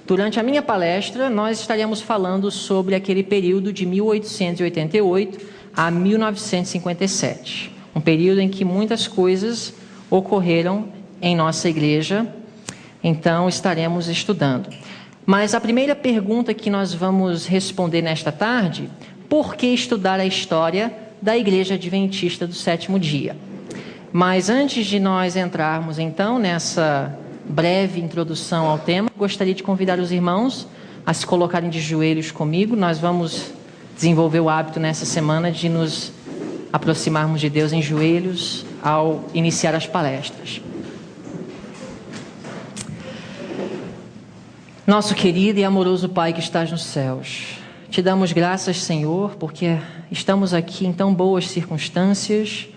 Durante a minha palestra, nós estaremos falando sobre aquele período de 1888 a 1957. Um período em que muitas coisas ocorreram em nossa igreja, então estaremos estudando. Mas a primeira pergunta que nós vamos responder nesta tarde: por que estudar a história da Igreja Adventista do Sétimo Dia? Mas antes de nós entrarmos então nessa breve introdução ao tema, gostaria de convidar os irmãos a se colocarem de joelhos comigo. Nós vamos desenvolver o hábito nessa semana de nos aproximarmos de Deus em joelhos ao iniciar as palestras. Nosso querido e amoroso Pai que estás nos céus, te damos graças, Senhor, porque estamos aqui em tão boas circunstâncias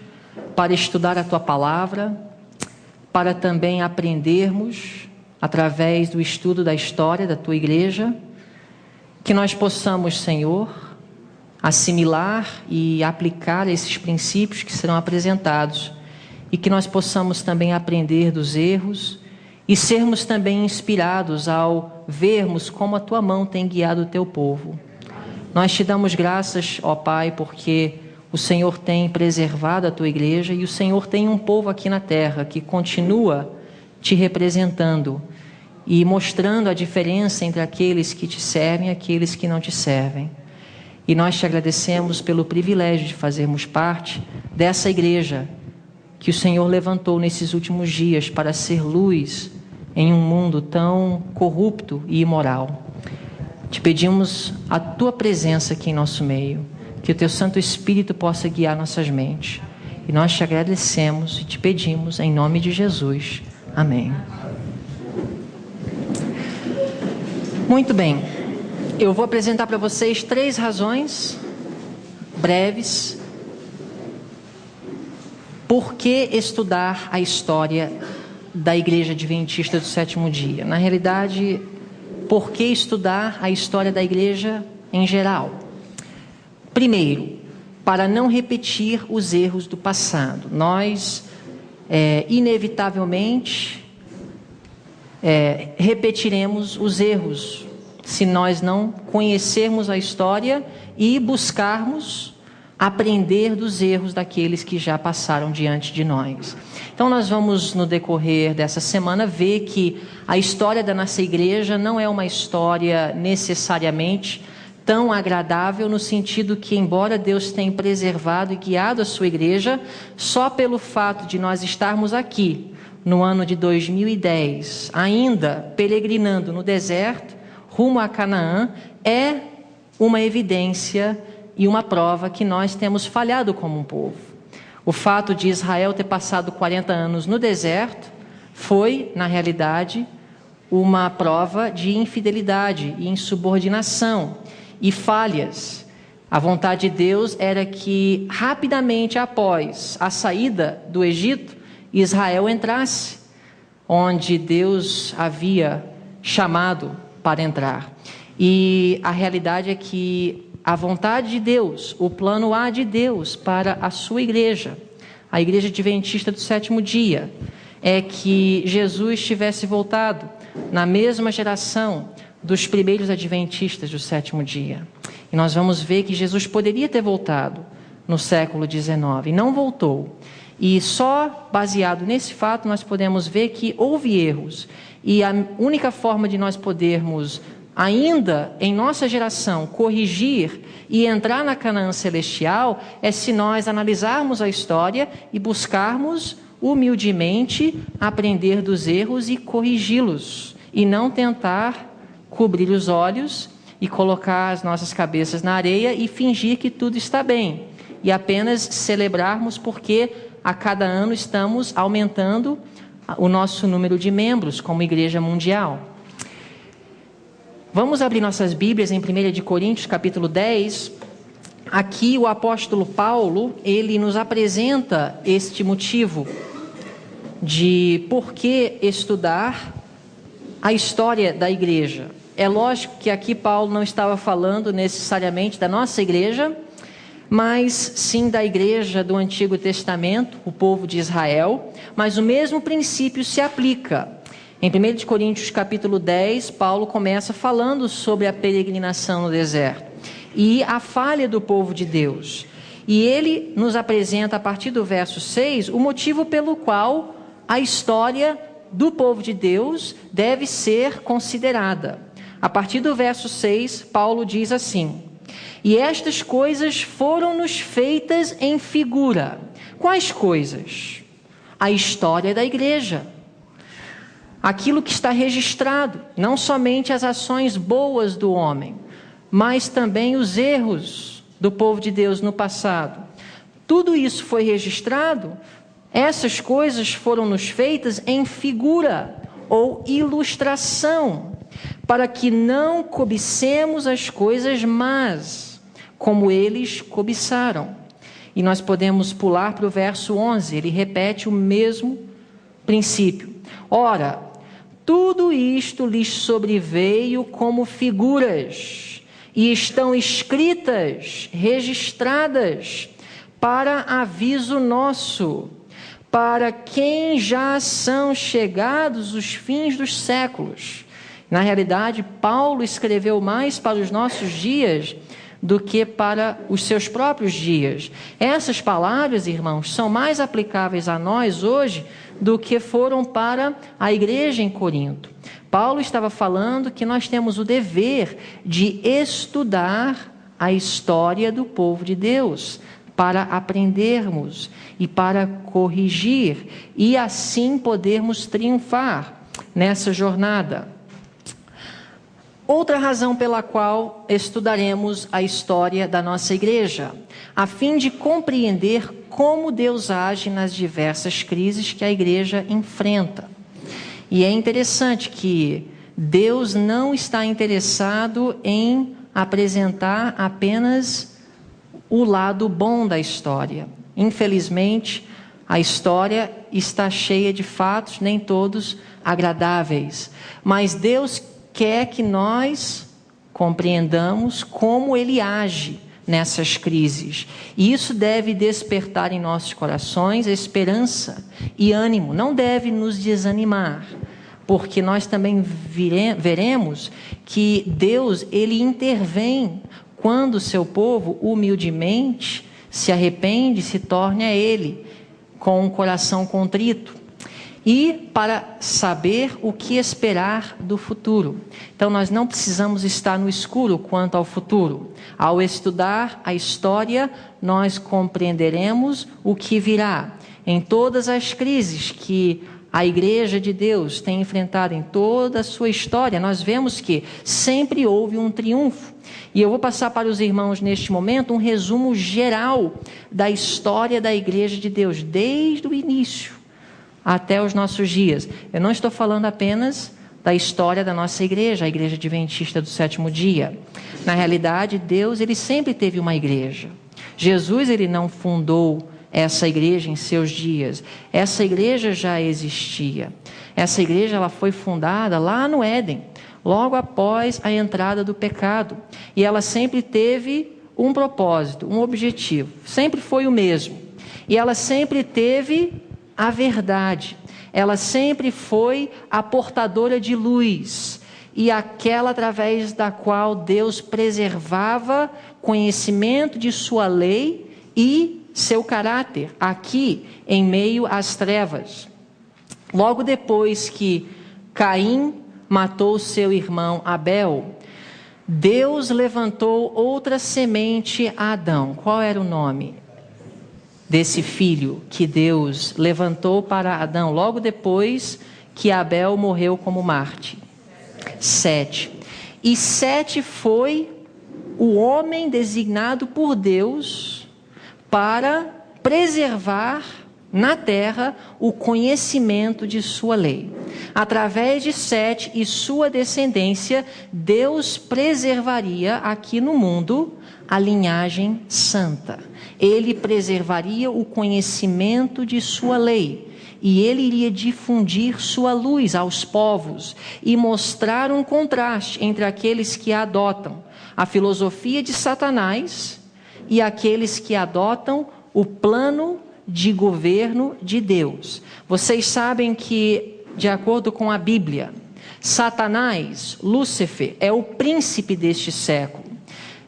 para estudar a Tua Palavra, para também aprendermos, através do estudo da história da Tua Igreja, que nós possamos, Senhor, assimilar e aplicar esses princípios que serão apresentados e que nós possamos também aprender dos erros e sermos também inspirados ao vermos como a Tua mão tem guiado o Teu povo. Nós te damos graças, ó Pai, porque o Senhor tem preservado a Tua igreja e o Senhor tem um povo aqui na terra que continua te representando e mostrando a diferença entre aqueles que te servem e aqueles que não te servem. E nós te agradecemos pelo privilégio de fazermos parte dessa igreja que o Senhor levantou nesses últimos dias para ser luz em um mundo tão corrupto e imoral. Te pedimos a Tua presença aqui em nosso meio, que o Teu Santo Espírito possa guiar nossas mentes. E nós te agradecemos e te pedimos em nome de Jesus. Amém. Muito bem. Eu vou apresentar para vocês 3 razões breves por que estudar a história da Igreja Adventista do Sétimo Dia. Na realidade, por que estudar a história da igreja em geral? Primeiro, para não repetir os erros do passado. Nós, inevitavelmente, repetiremos os erros se nós não conhecermos a história e buscarmos aprender dos erros daqueles que já passaram diante de nós. Então nós vamos, no decorrer dessa semana, ver que a história da nossa igreja não é uma história necessariamente tão agradável, no sentido que, embora Deus tenha preservado e guiado a sua igreja, só pelo fato de nós estarmos aqui no ano de 2010, ainda peregrinando no deserto, rumo a Canaã, é uma evidência e uma prova que nós temos falhado como um povo. O fato de Israel ter passado 40 anos no deserto foi, na realidade, uma prova de infidelidade e insubordinação e falhas. A vontade de Deus era que, rapidamente após a saída do Egito, Israel entrasse onde Deus havia chamado para entrar. E a realidade é que a vontade de Deus, o plano A de Deus para a sua igreja, a Igreja Adventista do Sétimo Dia, é que Jesus tivesse voltado na mesma geração dos primeiros adventistas do Sétimo Dia. E nós vamos ver que Jesus poderia ter voltado no século XIX, e não voltou. E só baseado nesse fato nós podemos ver que houve erros. E a única forma de nós podermos, ainda em nossa geração, corrigir e entrar na Canaã Celestial é se nós analisarmos a história e buscarmos humildemente aprender dos erros e corrigi-los, e não tentar cobrir os olhos e colocar as nossas cabeças na areia e fingir que tudo está bem, e apenas celebrarmos porque a cada ano estamos aumentando o nosso número de membros como igreja mundial. Vamos abrir nossas Bíblias em 1 Coríntios, capítulo 10. Aqui o apóstolo Paulo, ele nos apresenta este motivo de por que estudar a história da igreja. É lógico que aqui Paulo não estava falando necessariamente da nossa igreja, mas sim da igreja do Antigo Testamento, o povo de Israel, mas o mesmo princípio se aplica. Em 1 Coríntios capítulo 10, Paulo começa falando sobre a peregrinação no deserto e a falha do povo de Deus. E ele nos apresenta, a partir do verso 6, o motivo pelo qual a história do povo de Deus deve ser considerada. A partir do verso 6, Paulo diz assim: e estas coisas foram-nos feitas em figura. Quais coisas? A história da igreja. Aquilo que está registrado, não somente as ações boas do homem, mas também os erros do povo de Deus no passado. Tudo isso foi registrado, essas coisas foram-nos feitas em figura ou ilustração, para que não cobicemos as coisas más, como eles cobiçaram. E nós podemos pular para o verso 11, ele repete o mesmo princípio. Ora, tudo isto lhes sobreveio como figuras, e estão escritas, registradas, para aviso nosso, para quem já são chegados os fins dos séculos. Na realidade, Paulo escreveu mais para os nossos dias do que para os seus próprios dias. Essas palavras, irmãos, são mais aplicáveis a nós hoje do que foram para a igreja em Corinto. Paulo estava falando que nós temos o dever de estudar a história do povo de Deus, para aprendermos e para corrigir, e assim podermos triunfar nessa jornada. Outra razão pela qual estudaremos a história da nossa igreja, a fim de compreender como Deus age nas diversas crises que a igreja enfrenta. E é interessante que Deus não está interessado em apresentar apenas o lado bom da história. Infelizmente, a história está cheia de fatos, nem todos agradáveis. Mas Deus quer que nós compreendamos como Ele age nessas crises. E isso deve despertar em nossos corações esperança e ânimo. Não deve nos desanimar, porque nós também veremos que Deus, Ele intervém quando o seu povo humildemente se arrepende e se torne a Ele com um coração contrito. E para saber o que esperar do futuro. Então nós não precisamos estar no escuro quanto ao futuro. Ao estudar a história, nós compreenderemos o que virá. Em todas as crises que a igreja de Deus tem enfrentado em toda a sua história, nós vemos que sempre houve um triunfo. E eu vou passar para os irmãos neste momento um resumo geral da história da igreja de Deus, desde o início até os nossos dias. Eu não estou falando apenas da história da nossa igreja, a Igreja Adventista do Sétimo Dia. Na realidade, Deus, Ele sempre teve uma igreja. Jesus, Ele não fundou essa igreja em seus dias. Essa igreja já existia. Essa igreja, ela foi fundada lá no Éden, logo após a entrada do pecado. E ela sempre teve um propósito, um objetivo. Sempre foi o mesmo. E ela sempre teve a verdade. Ela sempre foi a portadora de luz e aquela através da qual Deus preservava conhecimento de sua lei e seu caráter aqui em meio às trevas. Logo depois que Caim matou seu irmão Abel, Deus levantou outra semente a Adão. Qual era o nome desse filho que Deus levantou para Adão logo depois que Abel morreu como mártir? Sete. E Sete foi o homem designado por Deus para preservar na terra o conhecimento de sua lei. Através de Sete e sua descendência, Deus preservaria aqui no mundo a linhagem santa. Ele preservaria o conhecimento de sua lei. E ele iria difundir sua luz aos povos e mostrar um contraste entre aqueles que adotam a filosofia de Satanás e aqueles que adotam o plano de governo de Deus. Vocês sabem que de acordo com a Bíblia, Satanás, Lúcifer, é o príncipe deste século.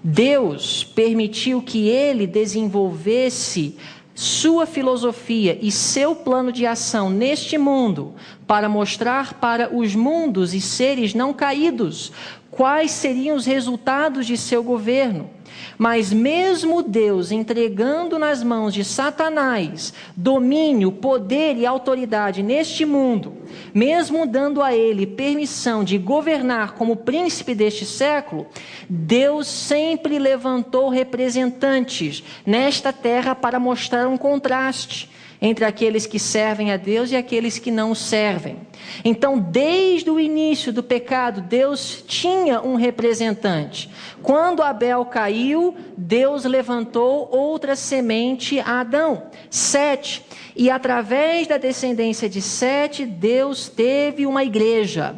Deus permitiu que ele desenvolvesse sua filosofia e seu plano de ação neste mundo para mostrar para os mundos e seres não caídos quais seriam os resultados de seu governo. Mas mesmo Deus entregando nas mãos de Satanás domínio, poder e autoridade neste mundo, mesmo dando a ele permissão de governar como príncipe deste século, Deus sempre levantou representantes nesta terra para mostrar um contraste entre aqueles que servem a Deus e aqueles que não o servem. Então, desde o início do pecado, Deus tinha um representante. Quando Abel caiu, Deus levantou outra semente a Adão, Sete. E através da descendência de Sete, Deus teve uma igreja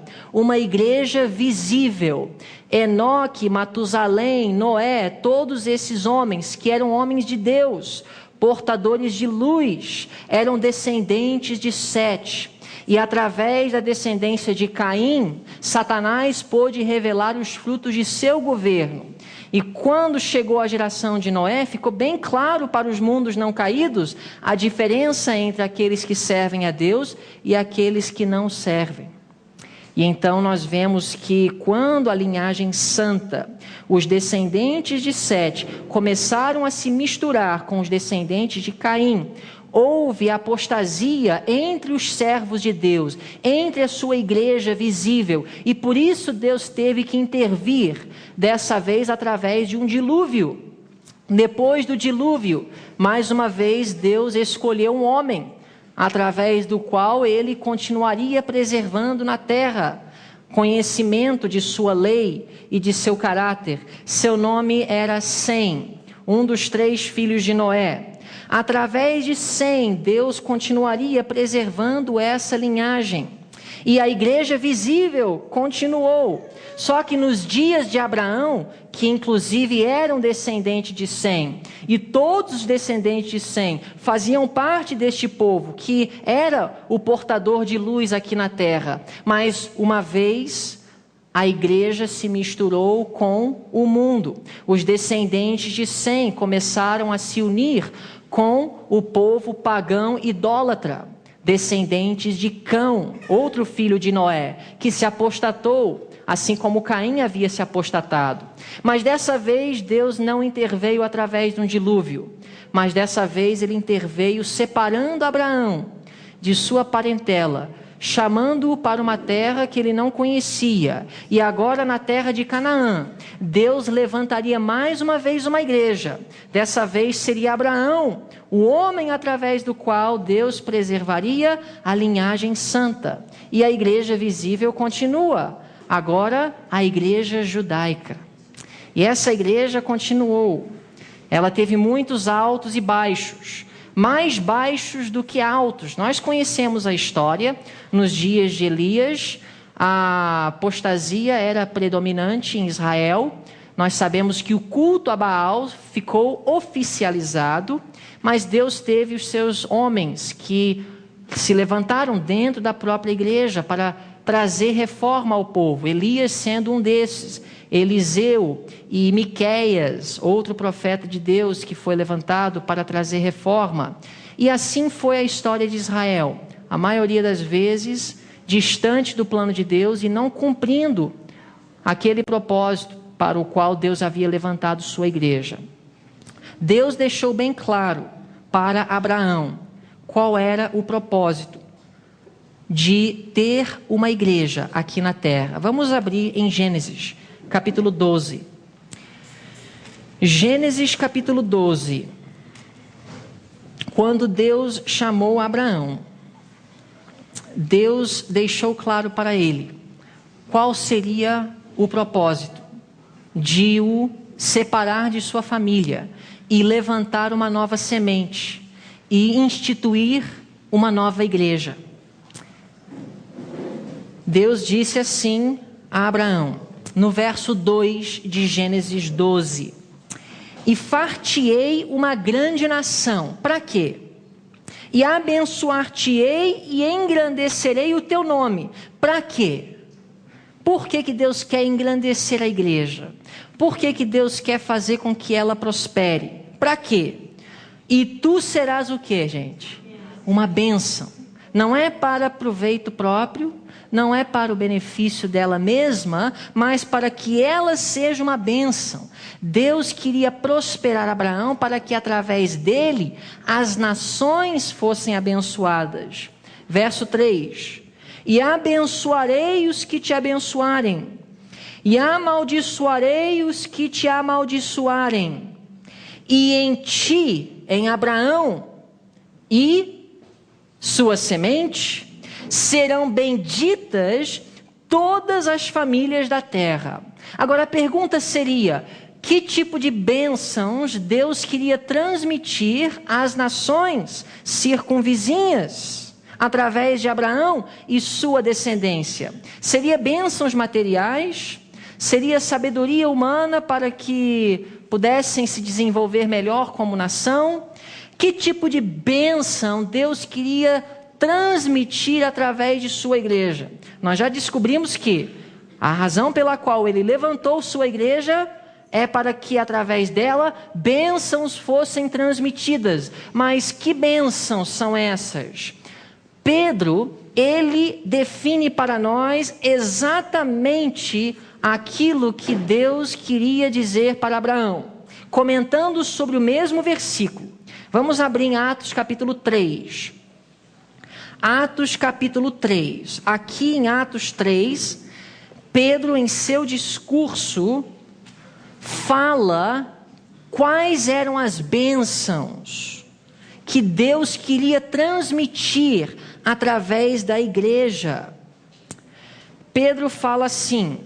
visível. Enoque, Matusalém, Noé, todos esses homens que eram homens de Deus, portadores de luz, eram descendentes de Sete. E através da descendência de Caim, Satanás pôde revelar os frutos de seu governo. E quando chegou a geração de Noé, ficou bem claro para os mundos não caídos a diferença entre aqueles que servem a Deus e aqueles que não servem. E então nós vemos que quando a linhagem santa, os descendentes de Sete, começaram a se misturar com os descendentes de Caim, houve apostasia entre os servos de Deus, entre a sua igreja visível, e por isso Deus teve que intervir, dessa vez através de um dilúvio. Depois do dilúvio, mais uma vez Deus escolheu um homem, através do qual ele continuaria preservando na terra conhecimento de sua lei e de seu caráter. Seu nome era Sem, um dos 3 filhos de Noé. Através de Sem, Deus continuaria preservando essa linhagem. E a igreja visível continuou. Só que nos dias de Abraão, que inclusive era um descendente de Sem, e todos os descendentes de Sem faziam parte deste povo, que era o portador de luz aqui na terra. Mas uma vez a igreja se misturou com o mundo. Os descendentes de Sem começaram a se unir com o povo pagão idólatra, descendentes de Cão, outro filho de Noé, que se apostatou, assim como Caim havia se apostatado. Mas dessa vez Deus não interveio através de um dilúvio, mas dessa vez ele interveio separando Abraão de sua parentela, chamando-o para uma terra que ele não conhecia. E agora na terra de Canaã, Deus levantaria mais uma vez uma igreja. Dessa vez seria Abraão, o homem através do qual Deus preservaria a linhagem santa. E a igreja visível continua. Agora a igreja judaica. E essa igreja continuou. Ela teve muitos altos e baixos, mais baixos do que altos. Nós conhecemos a história. Nos dias de Elias, a apostasia era predominante em Israel. Nós sabemos que o culto a Baal ficou oficializado, mas Deus teve os seus homens que se levantaram dentro da própria igreja para trazer reforma ao povo. Elias sendo um desses, Eliseu e Miqueias, outro profeta de Deus que foi levantado para trazer reforma. E assim foi a história de Israel, a maioria das vezes distante do plano de Deus e não cumprindo aquele propósito para o qual Deus havia levantado sua igreja. Deus deixou bem claro para Abraão qual era o propósito de ter uma igreja aqui na terra. Vamos abrir em Gênesis, capítulo 12. Gênesis, capítulo 12. Quando Deus chamou Abraão, Deus deixou claro para ele qual seria o propósito de o separar de sua família e levantar uma nova semente e instituir uma nova igreja. Deus disse assim a Abraão, no verso 2 de Gênesis 12: e far-te-ei uma grande nação. Para quê? e abençoar-te-ei e engrandecerei o teu nome. Para quê? Por que Deus quer engrandecer a igreja? Por que Deus quer fazer com que ela prospere? Para quê? E tu serás o quê, gente? Uma bênção. Não é para proveito próprio, não é para o benefício dela mesma, mas para que ela seja uma bênção. Deus queria prosperar Abraão para que através dele as nações fossem abençoadas. Verso 3: e abençoarei os que te abençoarem, e amaldiçoarei os que te amaldiçoarem, e em ti, em Abraão e sua semente, serão benditas todas as famílias da terra. Agora a pergunta seria: que tipo de bênçãos Deus queria transmitir às nações circunvizinhas através de Abraão e sua descendência? Seria bênçãos materiais? Seria sabedoria humana para que pudessem se desenvolver melhor como nação? Que tipo de bênção Deus queria transmitir através de sua igreja? Nós já descobrimos que a razão pela qual ele levantou sua igreja é para que através dela bênçãos fossem transmitidas. Mas que bênçãos são essas? Pedro, ele define para nós exatamente aquilo que Deus queria dizer para Abraão, comentando sobre o mesmo versículo. Vamos abrir em Atos capítulo 3. Atos capítulo 3. Aqui em Atos 3, Pedro, em seu discurso, fala quais eram as bênçãos que Deus queria transmitir através da igreja. Pedro fala assim,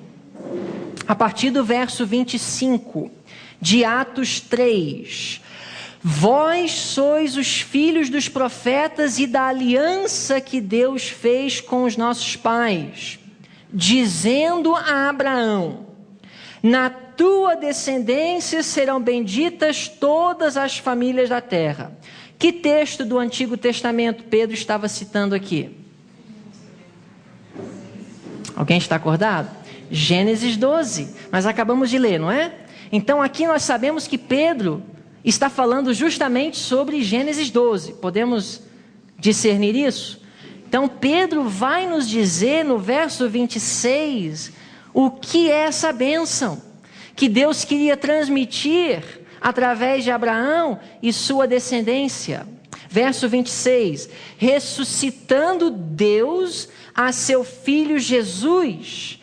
a partir do verso 25 de Atos 3: vós sois os filhos dos profetas e da aliança que Deus fez com os nossos pais, dizendo a Abraão: na tua descendência serão benditas todas as famílias da terra. Que texto do Antigo Testamento Pedro estava citando aqui? Alguém está acordado? Gênesis 12. Nós acabamos de ler, não é? Então aqui nós sabemos que Pedro está falando justamente sobre Gênesis 12. Podemos discernir isso? Então Pedro vai nos dizer no verso 26 o que é essa bênção que Deus queria transmitir através de Abraão e sua descendência. Verso 26: ressuscitando Deus a seu filho Jesus,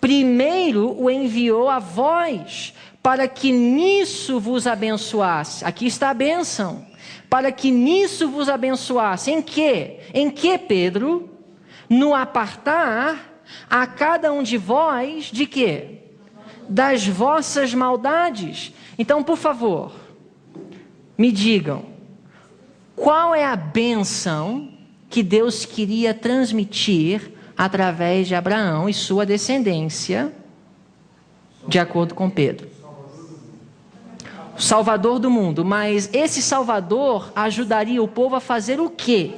primeiro o enviou a vós, para que nisso vos abençoasse. Aqui está a bênção. Para que nisso vos abençoasse. Em quê? Em que, Pedro? No apartar a cada um de vós, de quê? Das vossas maldades. Então, por favor, me digam, qual é a bênção que Deus queria transmitir através de Abraão e sua descendência, de acordo com Pedro? O Salvador do mundo. Mas esse Salvador ajudaria o povo a fazer o quê?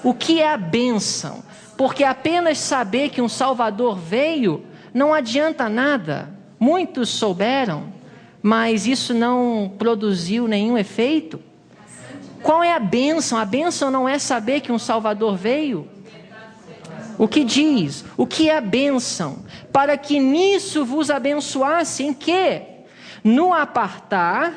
O que é a bênção? Porque apenas saber que um Salvador veio não adianta nada. Muitos souberam, mas isso não produziu nenhum efeito. Qual é a bênção? A bênção não é saber que um Salvador veio. O que diz? O que é a bênção? Para que nisso vos abençoasse, em quê? No apartar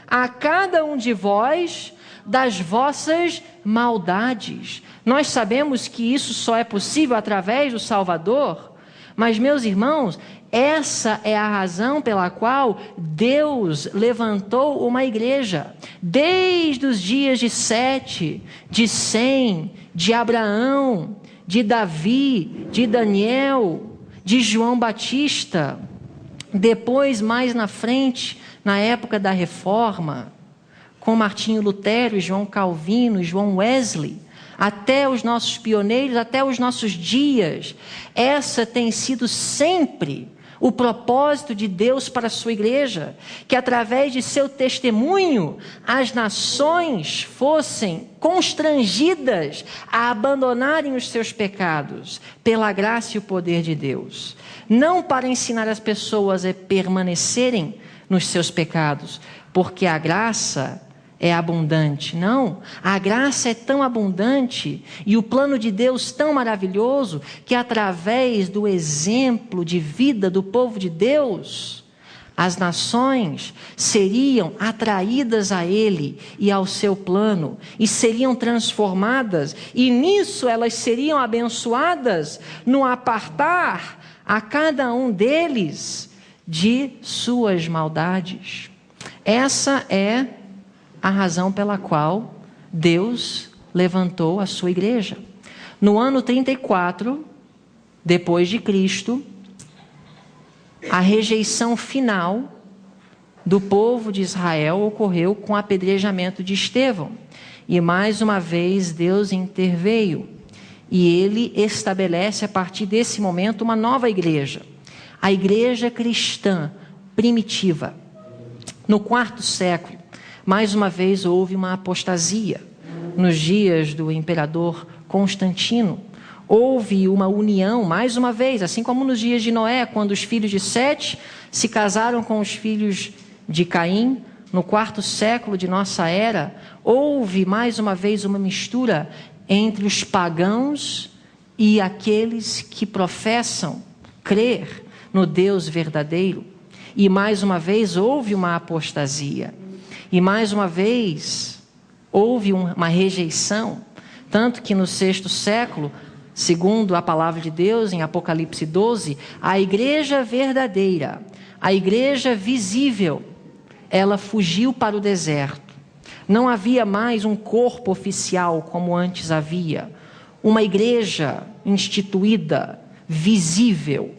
a cada um de vós das vossas maldades. Nós sabemos que isso só é possível através do Salvador, mas, meus irmãos, essa é a razão pela qual Deus levantou uma igreja. Desde os dias de Sete, de Sem, de Abraão, de Davi, de Daniel, de João Batista. Depois, mais na frente, na época da Reforma, com Martinho Lutero, João Calvino, João Wesley, até os nossos pioneiros, até os nossos dias. Essa tem sido sempre o propósito de Deus para a sua igreja, que através de seu testemunho, as nações fossem constrangidas a abandonarem os seus pecados, pela graça e o poder de Deus. Não para ensinar as pessoas a permanecerem nos seus pecados, porque a graça é abundante. Não, a graça é tão abundante e o plano de Deus tão maravilhoso que através do exemplo de vida do povo de Deus, as nações seriam atraídas a Ele e ao seu plano e seriam transformadas, e nisso elas seriam abençoadas no apartar a cada um deles de suas maldades. Essa é a razão pela qual Deus levantou a sua igreja. No ano 34, depois de Cristo, a rejeição final do povo de Israel ocorreu com o apedrejamento de Estevão. E mais uma vez Deus interveio. E Ele estabelece a partir desse momento uma nova igreja. A igreja cristã primitiva. No 4º século, mais uma vez houve uma apostasia. Nos dias do imperador Constantino, houve uma união, mais uma vez, assim como nos dias de Noé, quando os filhos de Sete se casaram com os filhos de Caim. No 4º século de nossa era, houve mais uma vez uma mistura entre os pagãos e aqueles que professam crer no Deus verdadeiro. E mais uma vez houve uma apostasia. E mais uma vez houve uma rejeição. Tanto que no 6º século, segundo a palavra de Deus, em Apocalipse 12, a igreja verdadeira, a igreja visível, ela fugiu para o deserto. Não havia mais um corpo oficial como antes havia. Uma igreja instituída, visível,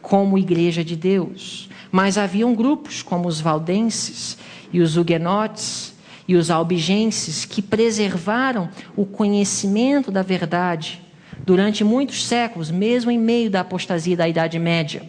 como igreja de Deus. Mas haviam grupos como os valdenses e os huguenotes e os albigenses que preservaram o conhecimento da verdade durante muitos séculos, mesmo em meio da apostasia da Idade Média.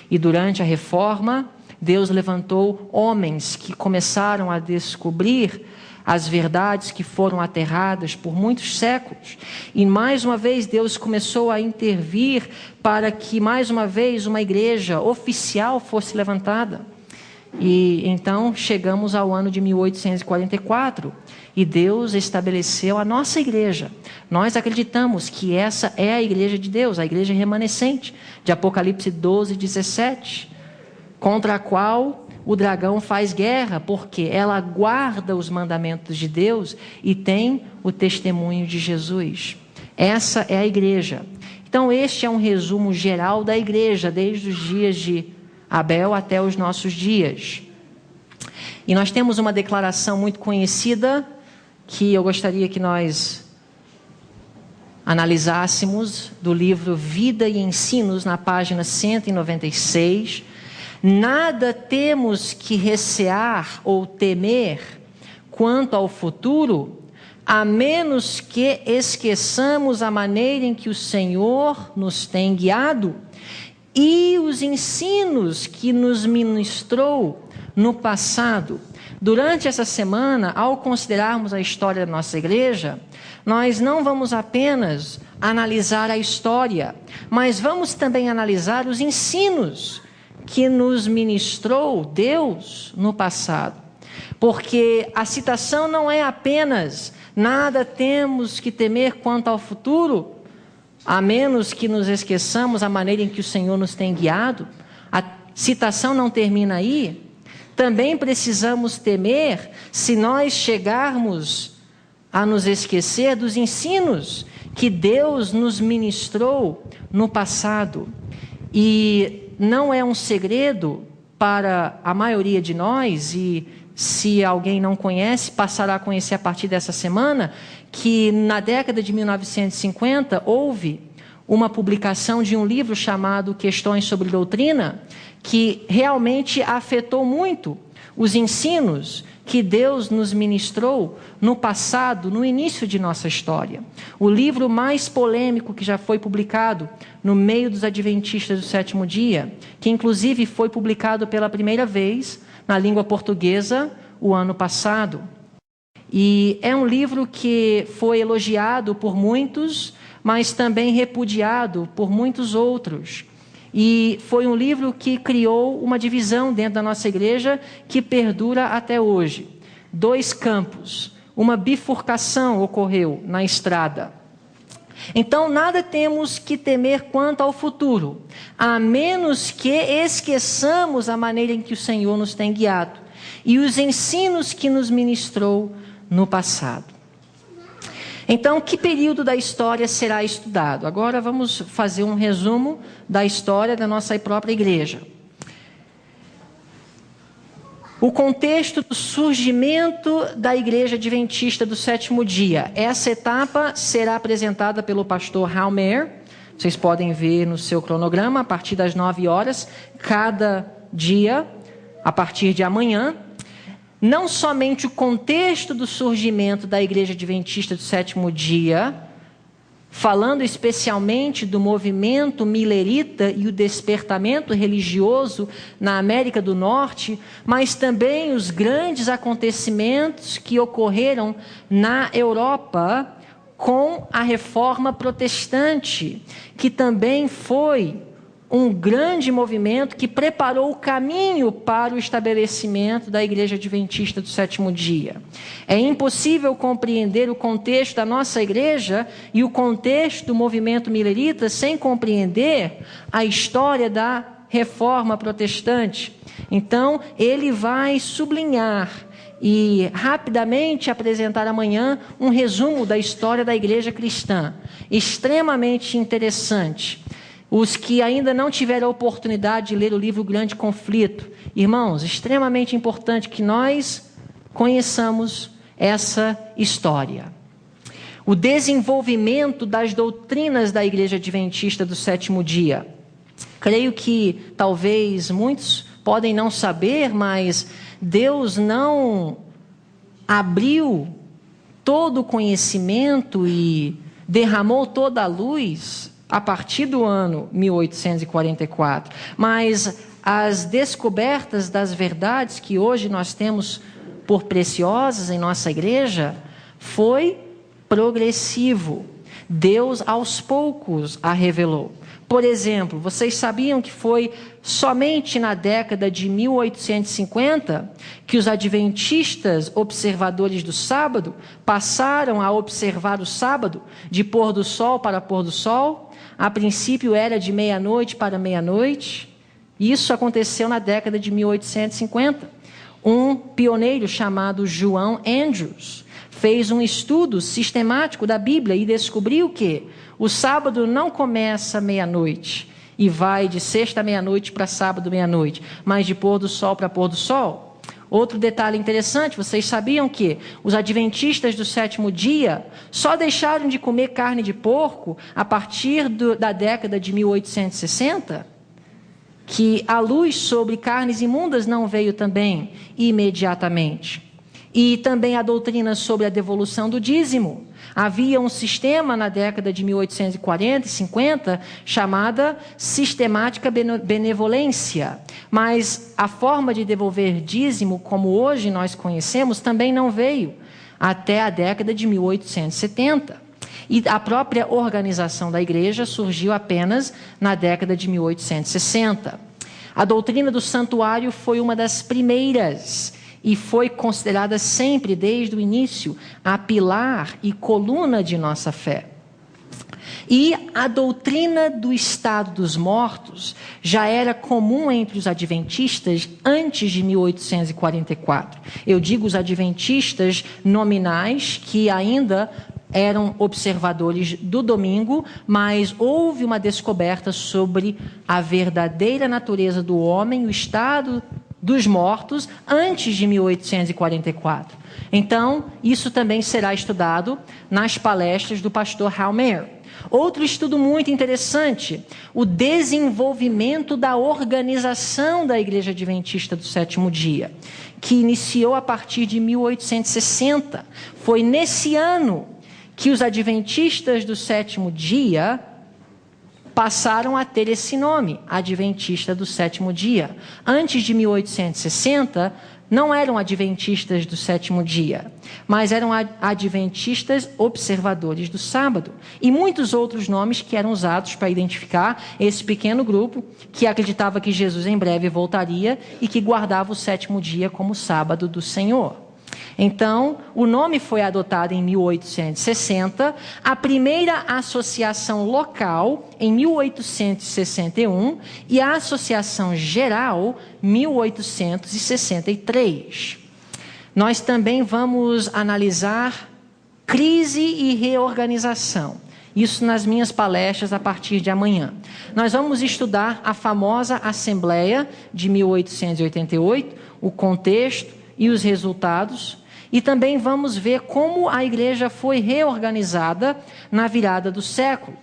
E durante a Reforma, Deus levantou homens que começaram a descobrir as verdades que foram aterradas por muitos séculos. E mais uma vez Deus começou a intervir para que mais uma vez uma igreja oficial fosse levantada. E então chegamos ao ano de 1844 e Deus estabeleceu a nossa igreja. Nós acreditamos que essa é a igreja de Deus, a igreja remanescente, de Apocalipse 12, 17, contra a qual o dragão faz guerra, porque ela guarda os mandamentos de Deus e tem o testemunho de Jesus. Essa é a igreja. Então este é um resumo geral da igreja, desde os dias de Abel até os nossos dias. E nós temos uma declaração muito conhecida, que eu gostaria que nós analisássemos, do livro Vida e Ensinos, na página 196. Nada temos que recear ou temer quanto ao futuro, a menos que esqueçamos a maneira em que o Senhor nos tem guiado e os ensinos que nos ministrou no passado. Durante essa semana, ao considerarmos a história da nossa igreja, nós não vamos apenas analisar a história, mas vamos também analisar os ensinos que nos ministrou Deus no passado. Porque a citação não é apenas nada temos que temer quanto ao futuro, a menos que nos esqueçamos a maneira em que o Senhor nos tem guiado. A citação não termina aí. Também precisamos temer se nós chegarmos a nos esquecer dos ensinos que Deus nos ministrou no passado. E não é um segredo para a maioria de nós, e se alguém não conhece, passará a conhecer a partir dessa semana, que na década de 1950 houve uma publicação de um livro chamado Questões sobre Doutrina, que realmente afetou muito os ensinos que Deus nos ministrou no passado, no início de nossa história. O livro mais polêmico que já foi publicado no meio dos adventistas do sétimo dia, que inclusive foi publicado pela primeira vez na língua portuguesa o ano passado. E é um livro que foi elogiado por muitos, mas também repudiado por muitos outros. E foi um livro que criou uma divisão dentro da nossa igreja que perdura até hoje. 2 campos, uma bifurcação ocorreu na estrada. Então, nada temos que temer quanto ao futuro, a menos que esqueçamos a maneira em que o Senhor nos tem guiado e os ensinos que nos ministrou no passado. Então, que período da história será estudado? Agora vamos fazer um resumo da história da nossa própria igreja. O contexto do surgimento da Igreja Adventista do sétimo dia. Essa etapa será apresentada pelo pastor Hal Mayer. Vocês podem ver no seu cronograma, a partir das 9 horas, cada dia, a partir de amanhã. Não somente o contexto do surgimento da Igreja Adventista do sétimo dia, falando especialmente do movimento milerita e o despertamento religioso na América do Norte, mas também os grandes acontecimentos que ocorreram na Europa com a Reforma Protestante, que também foi um grande movimento que preparou o caminho para o estabelecimento da Igreja Adventista do sétimo dia. É impossível compreender o contexto da nossa igreja e o contexto do movimento milerita sem compreender a história da Reforma Protestante. Então, ele vai sublinhar e rapidamente apresentar amanhã um resumo da história da igreja cristã, extremamente interessante. Os que ainda não tiveram a oportunidade de ler o livro Grande Conflito, irmãos, extremamente importante que nós conheçamos essa história. O desenvolvimento das doutrinas da Igreja Adventista do sétimo dia. Creio que talvez muitos podem não saber, mas Deus não abriu todo o conhecimento e derramou toda a luz a partir do ano 1844, mas as descobertas das verdades que hoje nós temos por preciosas em nossa igreja foi progressivo. Deus aos poucos a revelou. Por exemplo, vocês sabiam que foi somente na década de 1850 que os adventistas observadores do sábado passaram a observar o sábado de pôr do sol para pôr do sol? A princípio era de meia-noite para meia-noite. Isso aconteceu na década de 1850. Um pioneiro chamado João Andrews fez um estudo sistemático da Bíblia e descobriu que o sábado não começa meia-noite e vai de sexta meia-noite para sábado meia-noite, mas de pôr do sol para pôr do sol. Outro detalhe interessante, vocês sabiam que os adventistas do sétimo dia só deixaram de comer carne de porco a partir da década de 1860? Que a luz sobre carnes imundas não veio também imediatamente. E também a doutrina sobre a devolução do dízimo. Havia um sistema na década de 1840 e 50 chamada sistemática benevolência. Mas a forma de devolver dízimo, como hoje nós conhecemos, também não veio até a década de 1870. E a própria organização da igreja surgiu apenas na década de 1860. A doutrina do santuário foi uma das primeiras e foi considerada sempre, desde o início, a pilar e coluna de nossa fé. E a doutrina do estado dos mortos já era comum entre os adventistas antes de 1844. Eu digo os adventistas nominais, que ainda eram observadores do domingo, mas houve uma descoberta sobre a verdadeira natureza do homem, o estado dos mortos, antes de 1844. Então, isso também será estudado nas palestras do pastor Hal Mayer. Outro estudo muito interessante, o desenvolvimento da organização da Igreja Adventista do Sétimo Dia, que iniciou a partir de 1860. Foi nesse ano que os Adventistas do Sétimo Dia passaram a ter esse nome, Adventista do Sétimo Dia. Antes de 1860, não eram Adventistas do Sétimo Dia, mas eram Adventistas observadores do sábado. E muitos outros nomes que eram usados para identificar esse pequeno grupo que acreditava que Jesus em breve voltaria e que guardava o sétimo dia como sábado do Senhor. Então, o nome foi adotado em 1860, a primeira associação local em 1861 e a associação geral 1863. Nós também vamos analisar crise e reorganização. Isso nas minhas palestras a partir de amanhã. Nós vamos estudar a famosa Assembleia de 1888, o contexto e os resultados. E também vamos ver como a igreja foi reorganizada na virada do século.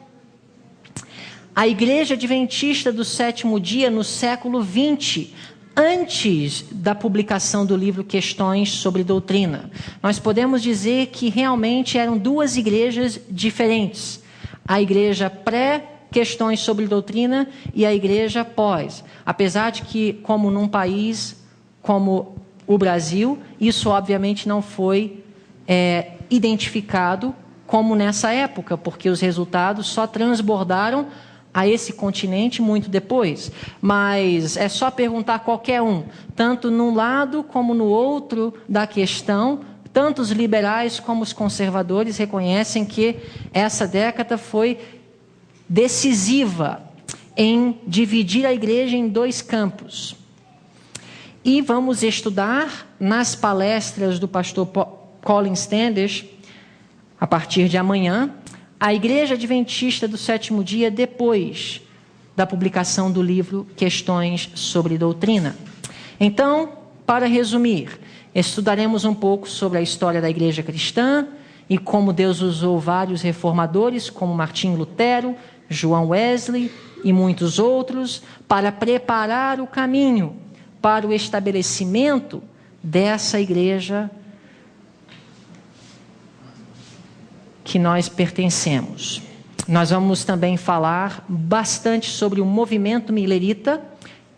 A Igreja Adventista do Sétimo Dia, no século XX, antes da publicação do livro Questões sobre Doutrina, nós podemos dizer que realmente eram duas igrejas diferentes. A igreja pré-Questões sobre Doutrina e a igreja pós. Apesar de que, como num país como o Brasil, isso obviamente não foi identificado como nessa época, porque os resultados só transbordaram a esse continente muito depois. Mas é só perguntar a qualquer um, tanto num lado como no outro da questão, tanto os liberais como os conservadores reconhecem que essa década foi decisiva em dividir a igreja em dois campos. E vamos estudar nas palestras do pastor Colin Standish, a partir de amanhã, a Igreja Adventista do Sétimo Dia depois da publicação do livro Questões sobre Doutrina. Então, para resumir, estudaremos um pouco sobre a história da igreja cristã e como Deus usou vários reformadores, como Martinho Lutero, João Wesley e muitos outros, para preparar o caminho para o estabelecimento dessa igreja que nós pertencemos. Nós vamos também falar bastante sobre o movimento milerita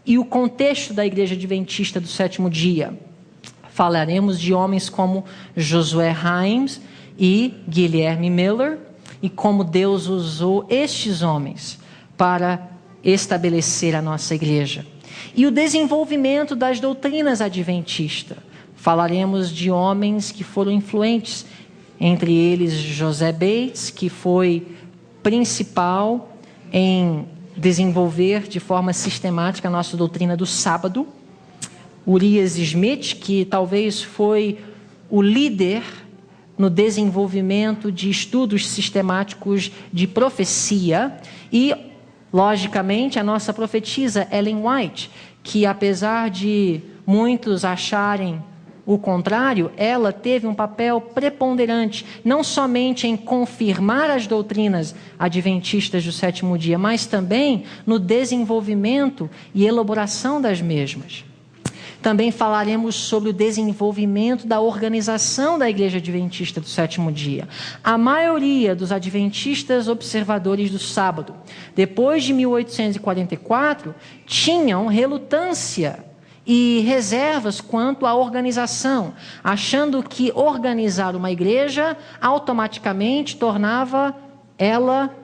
e o contexto da Igreja Adventista do Sétimo Dia. Falaremos de homens como Josué Himes e Guilherme Miller e como Deus usou estes homens para estabelecer a nossa igreja. E o desenvolvimento das doutrinas adventistas. Falaremos de homens que foram influentes, entre eles José Bates, que foi principal em desenvolver de forma sistemática a nossa doutrina do sábado. Urias Smith, que talvez foi o líder no desenvolvimento de estudos sistemáticos de profecia. E, logicamente, a nossa profetisa Ellen White, que apesar de muitos acharem o contrário, ela teve um papel preponderante, não somente em confirmar as doutrinas adventistas do sétimo dia, mas também no desenvolvimento e elaboração das mesmas. Também falaremos sobre o desenvolvimento da organização da Igreja Adventista do Sétimo Dia. A maioria dos adventistas observadores do sábado, depois de 1844, tinham relutância e reservas quanto à organização, achando que organizar uma igreja automaticamente tornava ela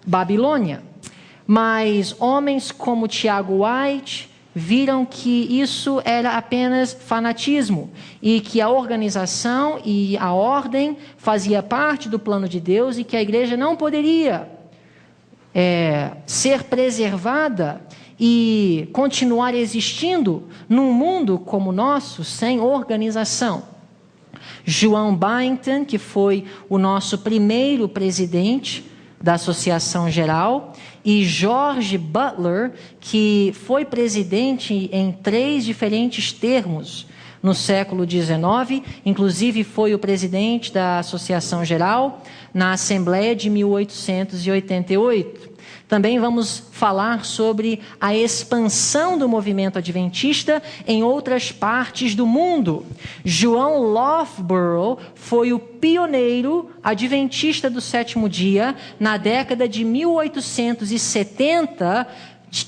Babilônia. Mas homens como Tiago White viram que isso era apenas fanatismo e que a organização e a ordem fazia parte do plano de Deus e que a igreja não poderia ser preservada e continuar existindo num mundo como o nosso, sem organização. João Byington, que foi o nosso primeiro presidente da Associação Geral, e George Butler, que foi presidente em 3 diferentes termos no século XIX, inclusive foi o presidente da Associação Geral na Assembleia de 1888. Também vamos falar sobre a expansão do movimento adventista em outras partes do mundo. João Loughborough foi o pioneiro adventista do sétimo dia na década de 1870,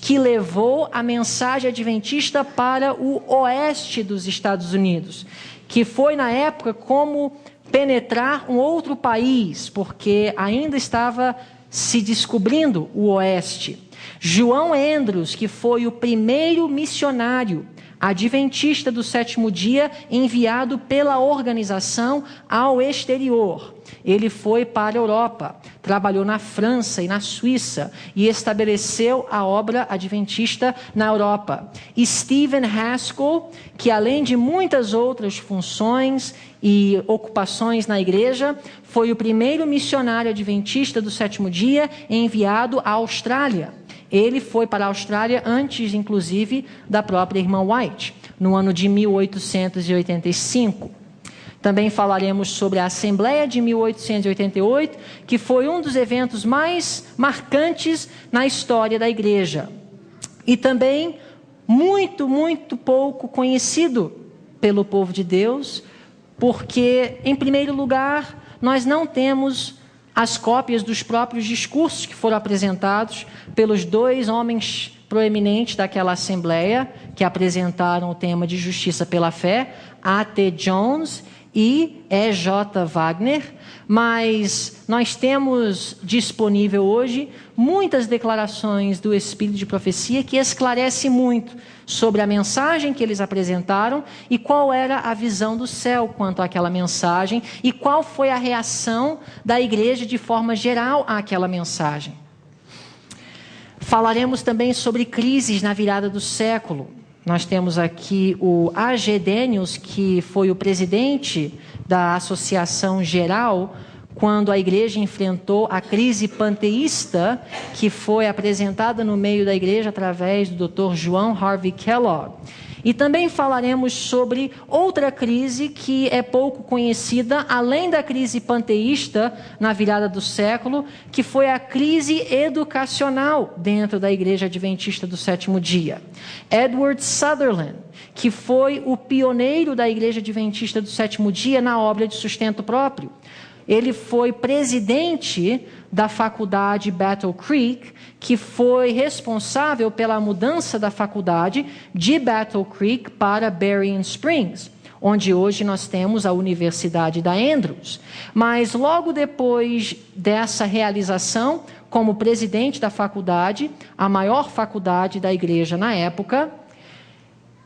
que levou a mensagem adventista para o oeste dos Estados Unidos, que foi na época como penetrar um outro país, porque ainda estava se descobrindo o oeste. João Andrews, que foi o primeiro missionário adventista do sétimo dia enviado pela organização ao exterior. Ele foi para a Europa, trabalhou na França e na Suíça e estabeleceu a obra adventista na Europa. Stephen Haskell, que além de muitas outras funções e ocupações na igreja, foi o primeiro missionário adventista do sétimo dia enviado à Austrália. Ele foi para a Austrália antes, inclusive, da própria irmã White, no ano de 1885. Também falaremos sobre a Assembleia de 1888, que foi um dos eventos mais marcantes na história da igreja. E também muito pouco conhecido pelo povo de Deus, porque, em primeiro lugar, nós não temos as cópias dos próprios discursos que foram apresentados pelos dois homens proeminentes daquela Assembleia, que apresentaram o tema de justiça pela fé, A.T. Jones e E.J. Wagner, mas nós temos disponível hoje muitas declarações do Espírito de Profecia que esclarece muito sobre a mensagem que eles apresentaram e qual era a visão do céu quanto àquela mensagem e qual foi a reação da igreja de forma geral àquela mensagem. Falaremos também sobre crises na virada do século. Nós temos aqui o A.G. Daniels, que foi o presidente da Associação Geral, quando a igreja enfrentou a crise panteísta, que foi apresentada no meio da igreja através do Dr. João Harvey Kellogg. E também falaremos sobre outra crise que é pouco conhecida, além da crise panteísta na virada do século, que foi a crise educacional dentro da Igreja Adventista do Sétimo Dia. Edward Sutherland, que foi o pioneiro da Igreja Adventista do Sétimo Dia na obra de sustento próprio. Ele foi presidente da faculdade Battle Creek, que foi responsável pela mudança da faculdade de Battle Creek para Berrien Springs, onde hoje nós temos a Universidade da Andrews. Mas logo depois dessa realização, como presidente da faculdade, a maior faculdade da igreja na época,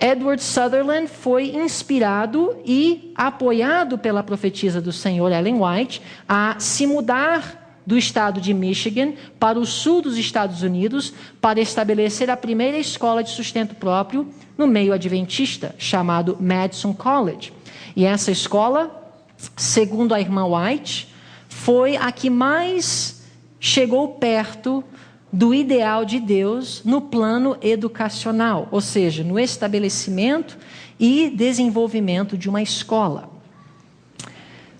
Edward Sutherland foi inspirado e apoiado pela profetisa do Senhor, Ellen White, a se mudar do estado de Michigan para o sul dos Estados Unidos para estabelecer a primeira escola de sustento próprio no meio adventista, chamado Madison College. E essa escola, segundo a irmã White, foi a que mais chegou perto do ideal de Deus no plano educacional, ou seja, no estabelecimento e desenvolvimento de uma escola.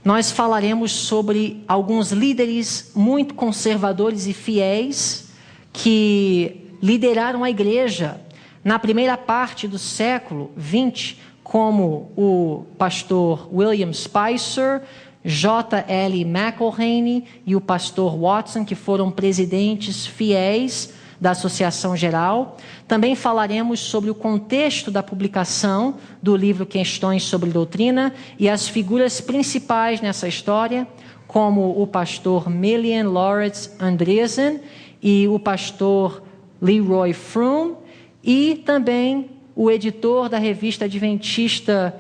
Nós falaremos sobre alguns líderes muito conservadores e fiéis que lideraram a igreja na primeira parte do século XX, como o pastor William Spicer, J.L. McElhaney e o pastor Watson, que foram presidentes fiéis da Associação Geral. Também falaremos sobre o contexto da publicação do livro Questões sobre Doutrina e as figuras principais nessa história, como o pastor Melian Lawrence Andresen e o pastor Leroy Froome, e também o editor da revista adventista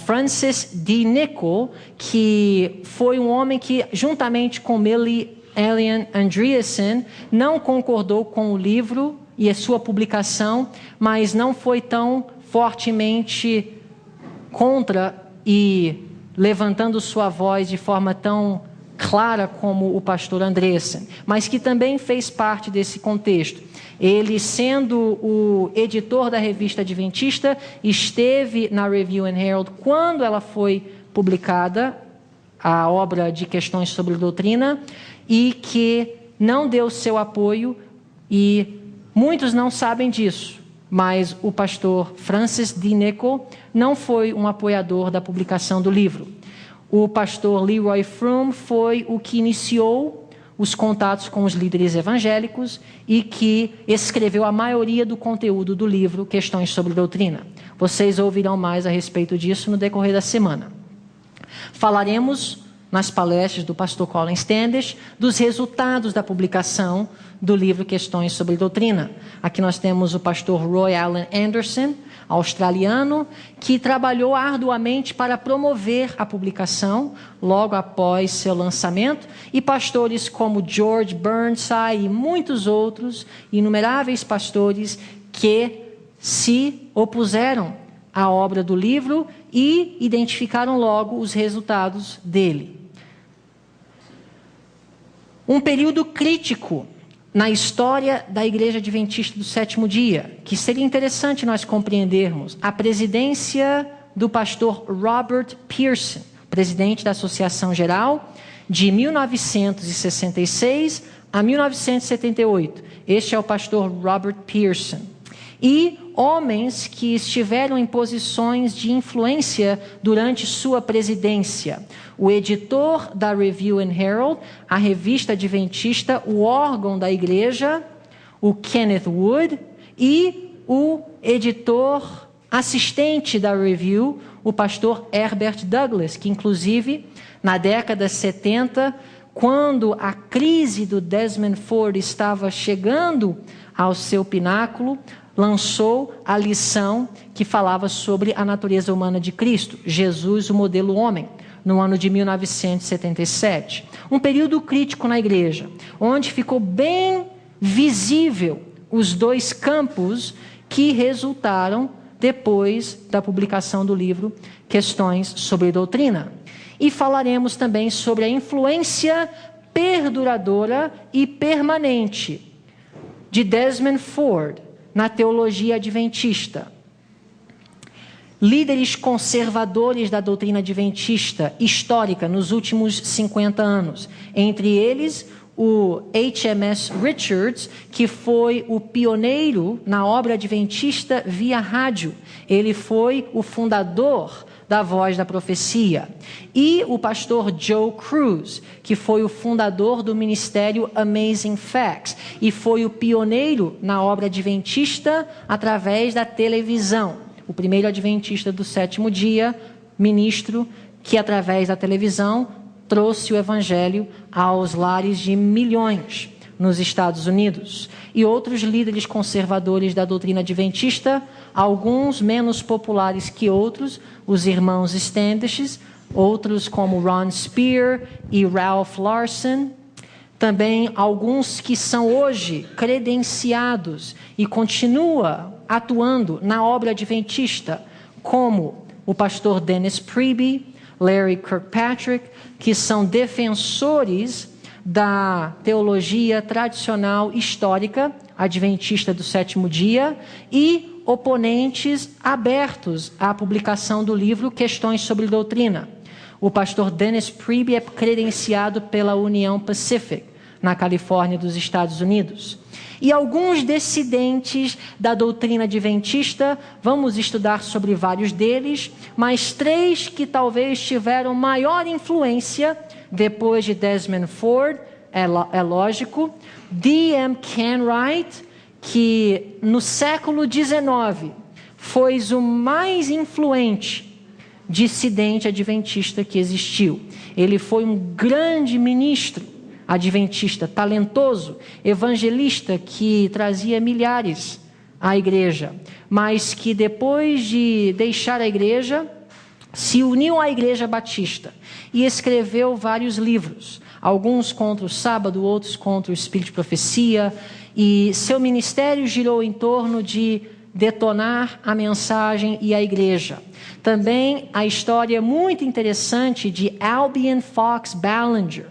Francis D. Nichol, que foi um homem que, juntamente com Melian Andresen, não concordou com o livro e a sua publicação, mas não foi tão fortemente contra e levantando sua voz de forma tão clara como o pastor Andressen, mas que também fez parte desse contexto. Ele, sendo o editor da revista Adventista, esteve na Review and Herald quando ela foi publicada, a obra de questões sobre doutrina, e que não deu seu apoio, e muitos não sabem disso, mas o pastor Francis D. Nichol não foi um apoiador da publicação do livro. O pastor Leroy Froom foi o que iniciou os contatos com os líderes evangélicos e que escreveu a maioria do conteúdo do livro Questões sobre Doutrina. Vocês ouvirão mais a respeito disso no decorrer da semana. Falaremos nas palestras do pastor Colin Standish dos resultados da publicação do livro Questões sobre Doutrina. Aqui nós temos o pastor Roy Allen Anderson, australiano, que trabalhou arduamente para promover a publicação logo após seu lançamento, e pastores como George Burnside e muitos outros, inumeráveis pastores que se opuseram à obra do livro e identificaram logo os resultados dele. Um período crítico na história da Igreja Adventista do Sétimo Dia, que seria interessante nós compreendermos, a presidência do pastor Robert Pearson, presidente da Associação Geral, de 1966 a 1978. Este é o pastor Robert Pearson. E homens que estiveram em posições de influência durante sua presidência. O editor da Review and Herald, a revista adventista, o órgão da igreja, o Kenneth Wood, e o editor assistente da Review, o pastor Herbert Douglas, que inclusive na década de 70, quando a crise do Desmond Ford estava chegando ao seu pináculo, lançou a lição que falava sobre a natureza humana de Cristo, Jesus, o modelo homem, no ano de 1977. Um período crítico na igreja, onde ficou bem visível os dois campos que resultaram depois da publicação do livro Questões sobre Doutrina. E falaremos também sobre a influência perduradora e permanente de Desmond Ford na teologia adventista. Líderes conservadores da doutrina adventista histórica nos últimos 50 anos. Entre eles, o H.M.S. Richards, que foi o pioneiro na obra adventista via rádio. Ele foi o fundador da Voz da Profecia. E o pastor Joe Cruz, que foi o fundador do ministério Amazing Facts e foi o pioneiro na obra adventista através da televisão. O primeiro adventista do sétimo dia, ministro que através da televisão trouxe o evangelho aos lares de milhões nos Estados Unidos. E outros líderes conservadores da doutrina adventista, alguns menos populares que outros, os irmãos Standish, outros como Ron Spear e Ralph Larson, também alguns que são hoje credenciados e continuam atuando na obra adventista, como o pastor Dennis Priebe, Larry Kirkpatrick, que são defensores da teologia tradicional histórica adventista do sétimo dia e oponentes abertos à publicação do livro Questões sobre Doutrina. O pastor Dennis Priebe é credenciado pela União Pacific, na Califórnia dos Estados Unidos. E alguns dissidentes da doutrina adventista, vamos estudar sobre vários deles, mas 3 que talvez tiveram maior influência depois de Desmond Ford, é lógico. D.M. Kenwright, que no século XIX foi o mais influente dissidente adventista que existiu. Ele foi um grande ministro adventista, talentoso, evangelista, que trazia milhares à igreja, mas que depois de deixar a igreja, se uniu à Igreja Batista e escreveu vários livros, alguns contra o sábado, outros contra o espírito de profecia, e seu ministério girou em torno de detonar a mensagem e a igreja. Também a história muito interessante de Albion Fox Ballinger,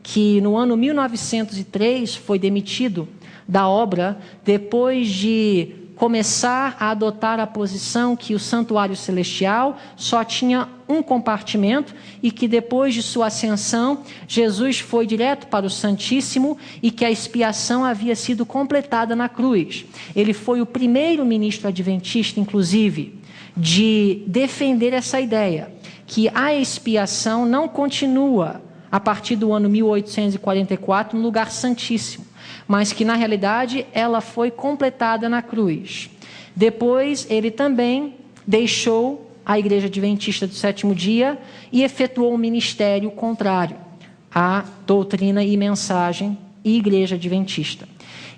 que no ano 1903 foi demitido da obra depois de começar a adotar a posição que o santuário celestial só tinha um compartimento e que depois de sua ascensão, Jesus foi direto para o Santíssimo e que a expiação havia sido completada na cruz. Ele foi o primeiro ministro adventista, inclusive, de defender essa ideia, que a expiação não continua a partir do ano 1844 no lugar santíssimo, mas que na realidade ela foi completada na cruz. Depois ele também deixou a Igreja Adventista do Sétimo Dia e efetuou um ministério contrário à doutrina e mensagem e Igreja Adventista.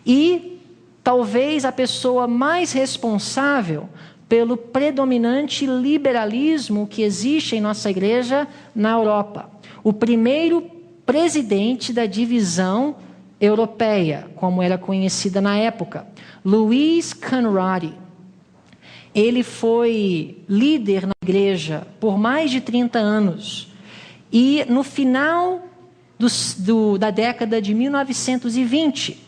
E talvez a pessoa mais responsável pelo predominante liberalismo que existe em nossa igreja na Europa. O primeiro presidente da divisão europeia, como era conhecida na época, Louis Conradi. Ele foi líder na igreja por mais de 30 anos. E no final da década de 1920,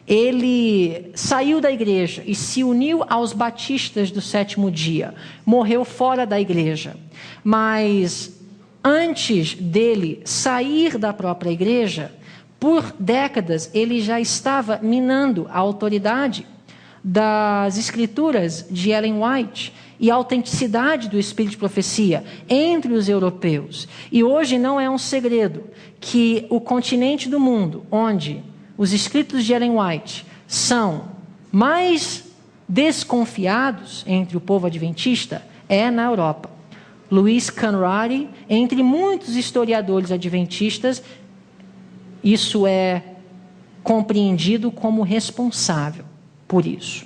ele saiu da igreja e se uniu aos batistas do Sétimo Dia. Morreu fora da igreja. Mas antes dele sair da própria igreja, por décadas ele já estava minando a autoridade das escrituras de Ellen White e a autenticidade do espírito de profecia entre os europeus. E hoje não é um segredo que o continente do mundo, onde os escritos de Ellen White são mais desconfiados entre o povo adventista, é na Europa. Louis Conradi, entre muitos historiadores adventistas, isso é compreendido como responsável por isso.